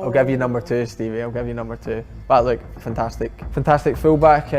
I'll give you number 2, Stevie. I'll give you number 2. But look, fantastic fullback.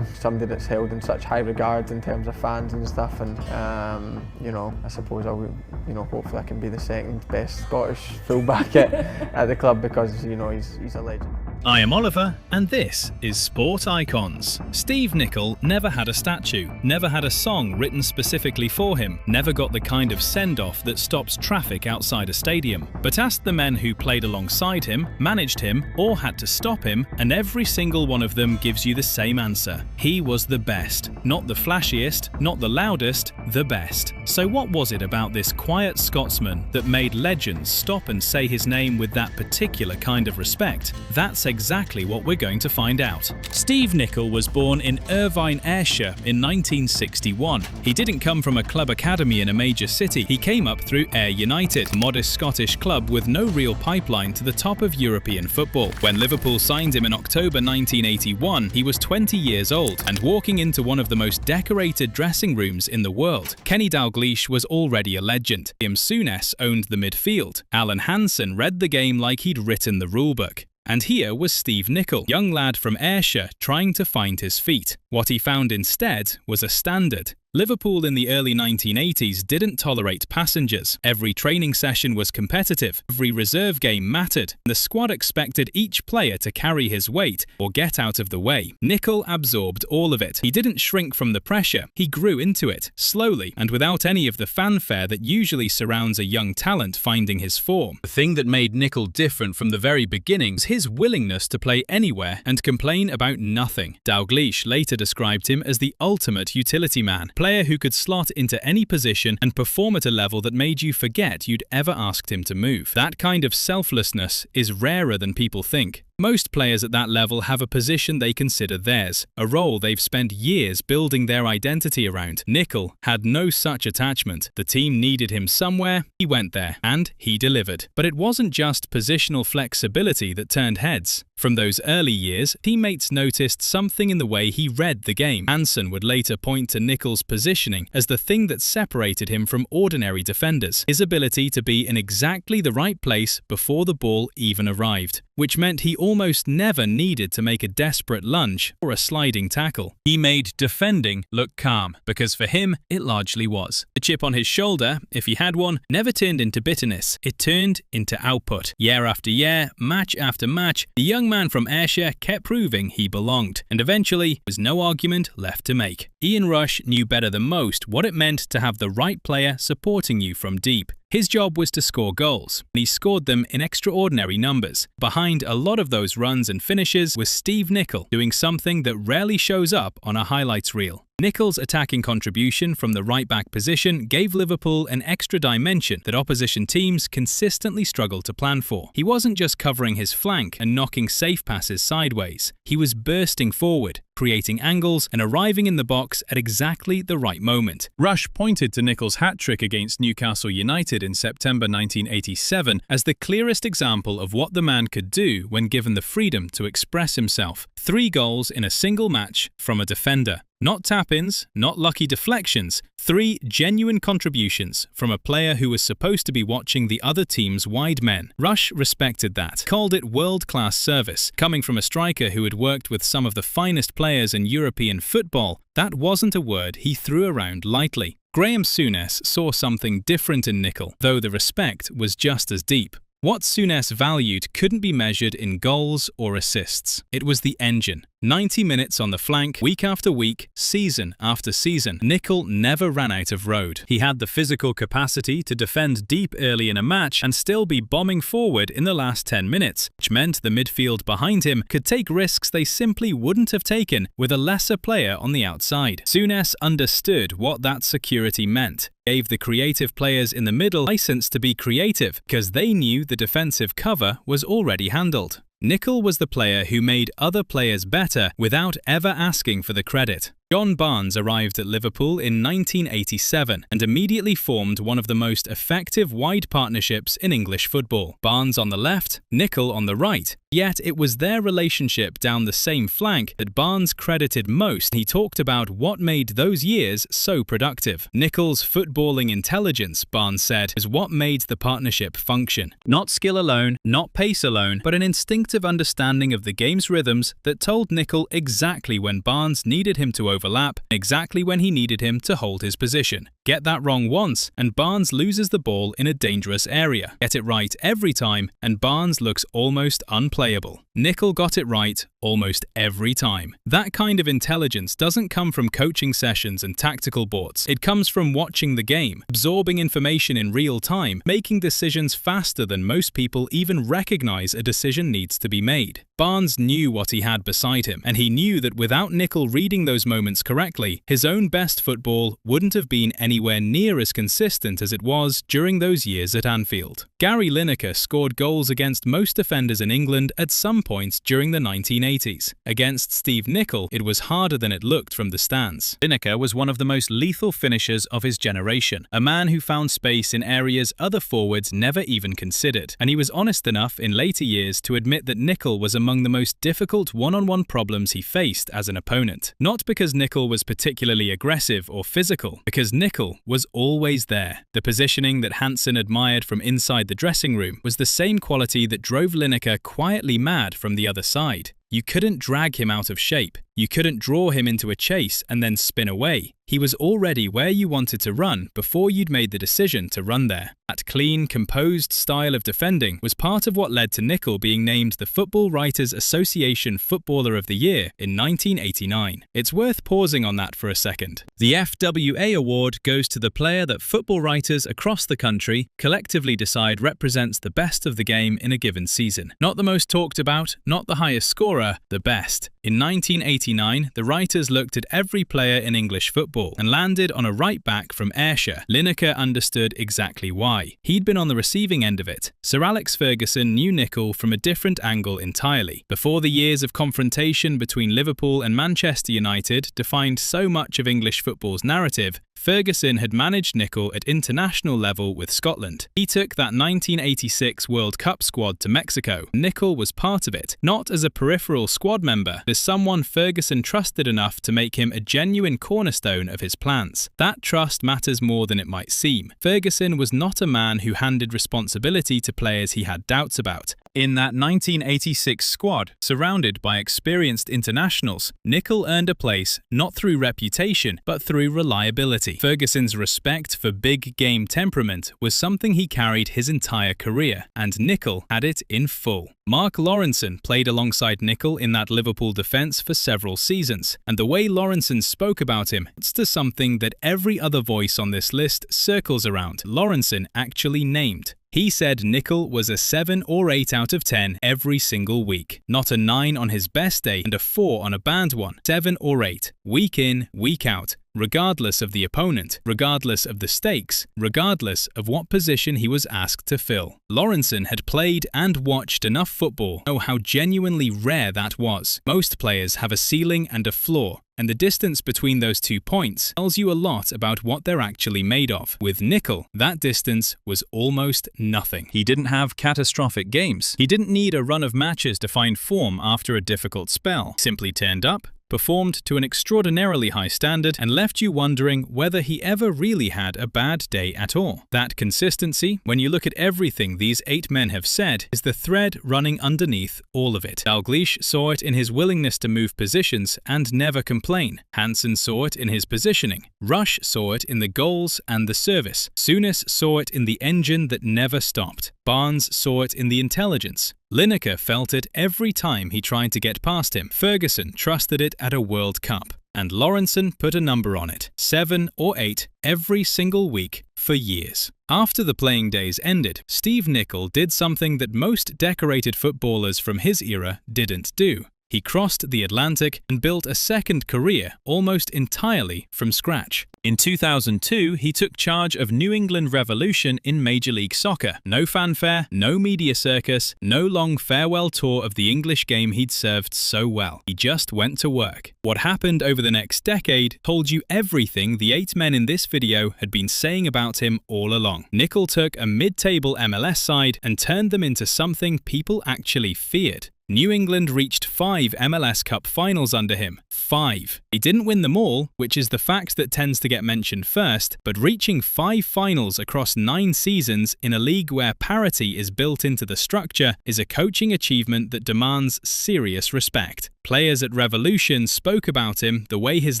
Somebody that's held in such high regard in terms of fans and stuff. And you know, I suppose hopefully I can be the second best Scottish fullback at the club, because you know he's a legend. I am Oliver, and this is Sport Icons. Steve Nicol never had a statue, never had a song written specifically for him, never got the kind of send-off that stops traffic outside a stadium. But ask the men who played alongside him, managed him, or had to stop him, and every single one of them gives you the same answer. He was the best. Not the flashiest, not the loudest, the best. So what was it about this quiet Scotsman that made legends stop and say his name with that particular kind of respect? That's exactly what we're going to find out. Steve Nicol was born in Irvine, Ayrshire in 1961. He didn't come from a club academy in a major city. He came up through Ayr United, a modest Scottish club with no real pipeline to the top of European football. When Liverpool signed him in October 1981, he was 20 years old and walking into one of the most decorated dressing rooms in the world. Kenny Dalglish was already a legend. Graeme Souness owned the midfield. Hansen read the game like he'd written the rulebook. And here was Steve Nicol, young lad from Ayrshire trying to find his feet. What he found instead was a standard. Liverpool in the early 1980s didn't tolerate passengers. Every training session was competitive. Every reserve game mattered. The squad expected each player to carry his weight or get out of the way. Nicol absorbed all of it. He didn't shrink from the pressure. He grew into it, slowly and without any of the fanfare that usually surrounds a young talent finding his form. The thing that made Nicol different from the very beginning was his willingness to play anywhere and complain about nothing. Dalglish later described him as the ultimate utility man. Player who could slot into any position and perform at a level that made you forget you'd ever asked him to move. That kind of selflessness is rarer than people think. Most players at that level have a position they consider theirs, a role they've spent years building their identity around. Nicol had no such attachment. The team needed him somewhere, he went there, and he delivered. But it wasn't just positional flexibility that turned heads. From those early years, teammates noticed something in the way he read the game. Hansen would later point to Nicol's positioning as the thing that separated him from ordinary defenders, his ability to be in exactly the right place before the ball even arrived, which meant he almost never needed to make a desperate lunge or a sliding tackle. He made defending look calm, because for him, it largely was. The chip on his shoulder, if he had one, never turned into bitterness. It turned into output. Year after year, match after match, the young man from Ayrshire kept proving he belonged, and eventually there was no argument left to make. Ian Rush knew better than most what it meant to have the right player supporting you from deep. His job was to score goals, and he scored them in extraordinary numbers. Behind a lot of those runs and finishes was Steve Nicol, doing something that rarely shows up on a highlights reel. Nicol's attacking contribution from the right-back position gave Liverpool an extra dimension that opposition teams consistently struggled to plan for. He wasn't just covering his flank and knocking safe passes sideways. He was bursting forward, creating angles and arriving in the box at exactly the right moment. Rush pointed to Nicol's hat-trick against Newcastle United in September 1987 as the clearest example of what the man could do when given the freedom to express himself. 3 goals in a single match from a defender. Not tap-ins, not lucky deflections, 3 genuine contributions from a player who was supposed to be watching the other team's wide men. Rush respected that, called it world-class service. Coming from a striker who had worked with some of the finest players in European football, that wasn't a word he threw around lightly. Graeme Souness saw something different in Nicol, though the respect was just as deep. What Souness valued couldn't be measured in goals or assists. It was the engine. 90 minutes on the flank, week after week, season after season. Nicol never ran out of road. He had the physical capacity to defend deep early in a match and still be bombing forward in the last 10 minutes, which meant the midfield behind him could take risks they simply wouldn't have taken with a lesser player on the outside. Souness understood what that security meant. Gave the creative players in the middle license to be creative because they knew the defensive cover was already handled. Nicol was the player who made other players better without ever asking for the credit. John Barnes arrived at Liverpool in 1987 and immediately formed one of the most effective wide partnerships in English football. Barnes on the left, Nicol on the right. Yet it was their relationship down the same flank that Barnes credited most. He talked about what made those years so productive. Nicol's footballing intelligence, Barnes said, is what made the partnership function. Not skill alone, not pace alone, but an instinctive understanding of the game's rhythms that told Nicol exactly when Barnes needed him to overlap, exactly when he needed him to hold his position. Get that wrong once, and Barnes loses the ball in a dangerous area. Get it right every time, and Barnes looks almost unplayable. Nicol got it right almost every time. That kind of intelligence doesn't come from coaching sessions and tactical boards. It comes from watching the game, absorbing information in real time, making decisions faster than most people even recognize a decision needs to be made. Barnes knew what he had beside him, and he knew that without Nicol reading those moments correctly, his own best football wouldn't have been anywhere near as consistent as it was during those years at Anfield. Gary Lineker scored goals against most defenders in England at some points during the 1980s. Against Steve Nicol, it was harder than it looked from the stands. Lineker was one of the most lethal finishers of his generation, a man who found space in areas other forwards never even considered, and he was honest enough in later years to admit that Nicol was among the most difficult one-on-one problems he faced as an opponent. Not because Nicol was particularly aggressive or physical, because Nicol was always there. The positioning that Hansen admired from inside the dressing room was the same quality that drove Lineker quietly mad from the other side. You couldn't drag him out of shape. You couldn't draw him into a chase and then spin away. He was already where you wanted to run before you'd made the decision to run there. That clean, composed style of defending was part of what led to Nicol being named the Football Writers Association Footballer of the Year in 1989. It's worth pausing on that for a second. The FWA award goes to the player that football writers across the country collectively decide represents the best of the game in a given season. Not the most talked about, not the highest scorer, the best. In 1989, the writers looked at every player in English football and landed on a right-back from Ayrshire. Lineker understood exactly why. He'd been on the receiving end of it. Sir Alex Ferguson knew Nicol from a different angle entirely. Before the years of confrontation between Liverpool and Manchester United defined so much of English football's narrative, Ferguson had managed Nicol at international level with Scotland. He took that 1986 World Cup squad to Mexico. Nicol was part of it, not as a peripheral squad member, but as someone Ferguson trusted enough to make him a genuine cornerstone of his plans. That trust matters more than it might seem. Ferguson was not a man who handed responsibility to players he had doubts about. In that 1986 squad, surrounded by experienced internationals, Nicol earned a place not through reputation, but through reliability. Ferguson's respect for big game temperament was something he carried his entire career, and Nicol had it in full. Mark Lawrenson played alongside Nicol in that Liverpool defence for several seasons, and the way Lawrenson spoke about him is to something that every other voice on this list circles around. Lawrenson actually named. He said Nicol was a 7 or 8 out of 10 every single week. Not a 9 on his best day and a 4 on a bad one. 7 or 8, week in, week out. Regardless of the opponent, regardless of the stakes, regardless of what position he was asked to fill. Lawrenson had played and watched enough football to know how genuinely rare that was. Most players have a ceiling and a floor, and the distance between those 2 points tells you a lot about what they're actually made of. With Nicol, that distance was almost nothing. He didn't have catastrophic games. He didn't need a run of matches to find form after a difficult spell. He simply turned up, performed to an extraordinarily high standard, and left you wondering whether he ever really had a bad day at all. That consistency, when you look at everything these 8 men have said, is the thread running underneath all of it. Dalglish saw it in his willingness to move positions and never complain. Hansen saw it in his positioning. Rush saw it in the goals and the service. Souness saw it in the engine that never stopped. Barnes saw it in the intelligence. Lineker felt it every time he tried to get past him. Ferguson trusted it at a World Cup. And Lawrenson put a number on it. 7 or 8 every single week for years. After the playing days ended, Steve Nicol did something that most decorated footballers from his era didn't do. He crossed the Atlantic and built a second career almost entirely from scratch. In 2002, he took charge of New England Revolution in Major League Soccer. No fanfare, no media circus, no long farewell tour of the English game he'd served so well. He just went to work. What happened over the next decade told you everything the 8 men in this video had been saying about him all along. Nicol took a mid-table MLS side and turned them into something people actually feared. New England reached 5 MLS Cup finals under him. 5. He didn't win them all, which is the fact that tends to get mentioned first, but reaching 5 finals across 9 seasons in a league where parity is built into the structure is a coaching achievement that demands serious respect. Players at Revolution spoke about him the way his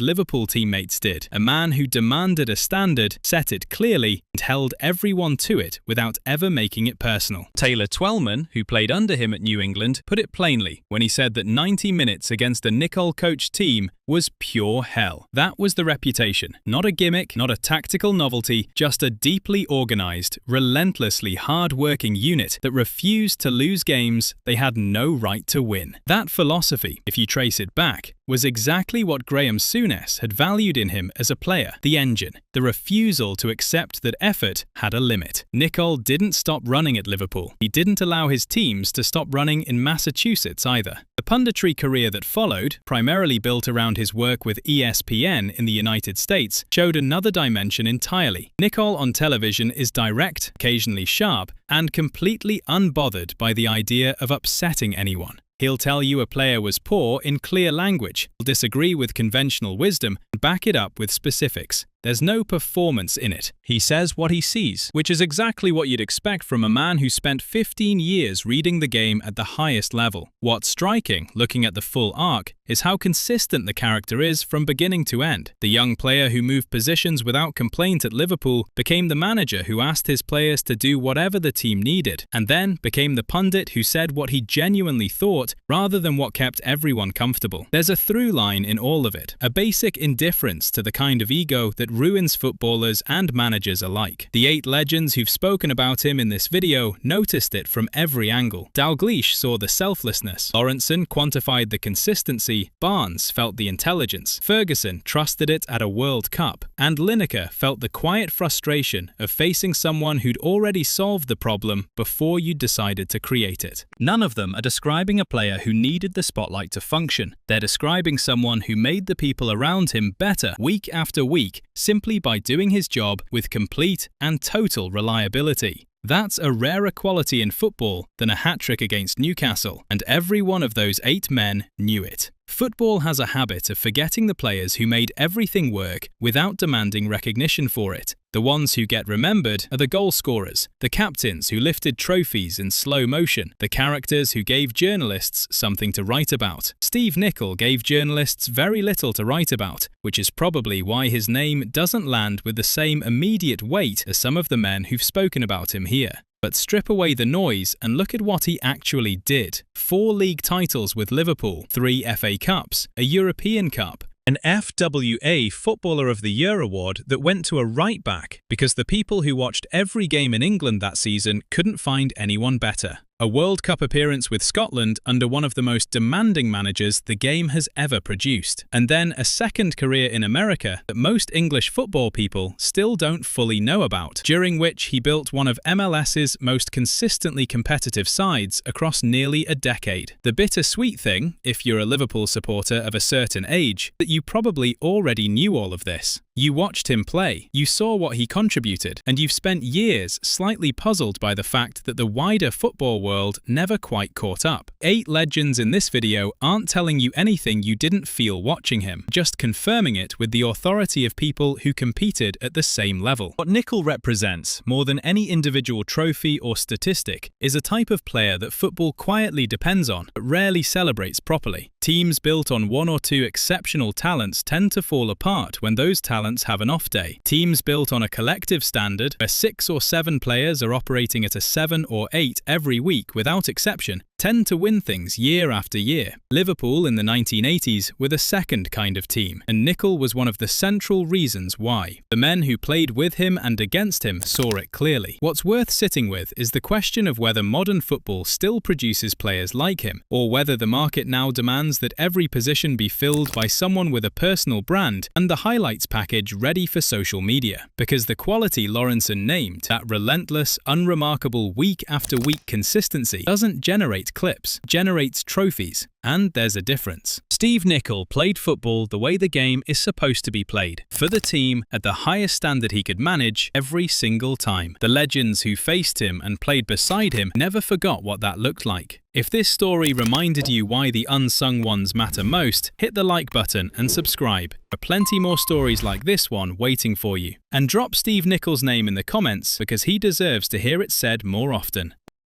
Liverpool teammates did, a man who demanded a standard, set it clearly, and held everyone to it without ever making it personal. Taylor Twellman, who played under him at New England, put it plainly when he said that 90 minutes against a Nicol-coached team was pure hell. That was the reputation. Not a gimmick, not a tactical novelty, just a deeply organised, relentlessly hard-working unit that refused to lose games they had no right to win. That philosophy, if you trace it back, was exactly what Graeme Souness had valued in him as a player, the engine, the refusal to accept that effort had a limit. Nicol didn't stop running at Liverpool. He didn't allow his teams to stop running in Massachusetts either. The punditry career that followed, primarily built around his work with ESPN in the United States, showed another dimension entirely. Nicol on television is direct, occasionally sharp, and completely unbothered by the idea of upsetting anyone. He'll tell you a player was poor in clear language, he'll disagree with conventional wisdom, and back it up with specifics. There's no performance in it. He says what he sees, which is exactly what you'd expect from a man who spent 15 years reading the game at the highest level. What's striking, looking at the full arc, is how consistent the character is from beginning to end. The young player who moved positions without complaint at Liverpool became the manager who asked his players to do whatever the team needed, and then became the pundit who said what he genuinely thought rather than what kept everyone comfortable. There's a through line in all of it, a basic indifference to the kind of ego that ruins footballers and managers alike. The 8 legends who've spoken about him in this video noticed it from every angle. Dalglish saw the selflessness, Lawrenson quantified the consistency, Barnes felt the intelligence, Ferguson trusted it at a World Cup, and Lineker felt the quiet frustration of facing someone who'd already solved the problem before you decided to create it. None of them are describing a player who needed the spotlight to function. They're describing someone who made the people around him better week after week simply by doing his job with complete and total reliability. That's a rarer quality in football than a hat-trick against Newcastle, and every one of those 8 men knew it. Football has a habit of forgetting the players who made everything work without demanding recognition for it. The ones who get remembered are the goal scorers, the captains who lifted trophies in slow motion, the characters who gave journalists something to write about. Steve Nicol gave journalists very little to write about, which is probably why his name doesn't land with the same immediate weight as some of the men who've spoken about him here. But strip away the noise and look at what he actually did. 4 league titles with Liverpool, 3 FA Cups, a European Cup, an FWA Footballer of the Year award that went to a right-back because the people who watched every game in England that season couldn't find anyone better. A World Cup appearance with Scotland under one of the most demanding managers the game has ever produced. And then a second career in America that most English football people still don't fully know about, during which he built one of MLS's most consistently competitive sides across nearly a decade. The bittersweet thing, if you're a Liverpool supporter of a certain age, that you probably already knew all of this. You watched him play, you saw what he contributed, and you've spent years slightly puzzled by the fact that the wider football world never quite caught up. 8 legends in this video aren't telling you anything you didn't feel watching him, just confirming it with the authority of people who competed at the same level. What Nicol represents, more than any individual trophy or statistic, is a type of player that football quietly depends on, but rarely celebrates properly. Teams built on 1 or 2 exceptional talents tend to fall apart when those talents have an off day. Teams built on a collective standard, where 6 or 7 players are operating at a 7 or 8 every week without exception, tend to win things year after year. Liverpool in the 1980s were the second kind of team, and Nicol was one of the central reasons why. The men who played with him and against him saw it clearly. What's worth sitting with is the question of whether modern football still produces players like him, or whether the market now demands that every position be filled by someone with a personal brand and the highlights package ready for social media. Because the quality Lawrenson named, that relentless, unremarkable week after week consistency, doesn't generate clips, generates trophies. And there's a difference. Steve Nicol played football the way the game is supposed to be played, for the team at the highest standard he could manage every single time. The legends who faced him and played beside him never forgot what that looked like. If this story reminded you why the unsung ones matter most, hit the like button and subscribe. There are plenty more stories like this one waiting for you. And drop Steve Nicol's name in the comments because he deserves to hear it said more often.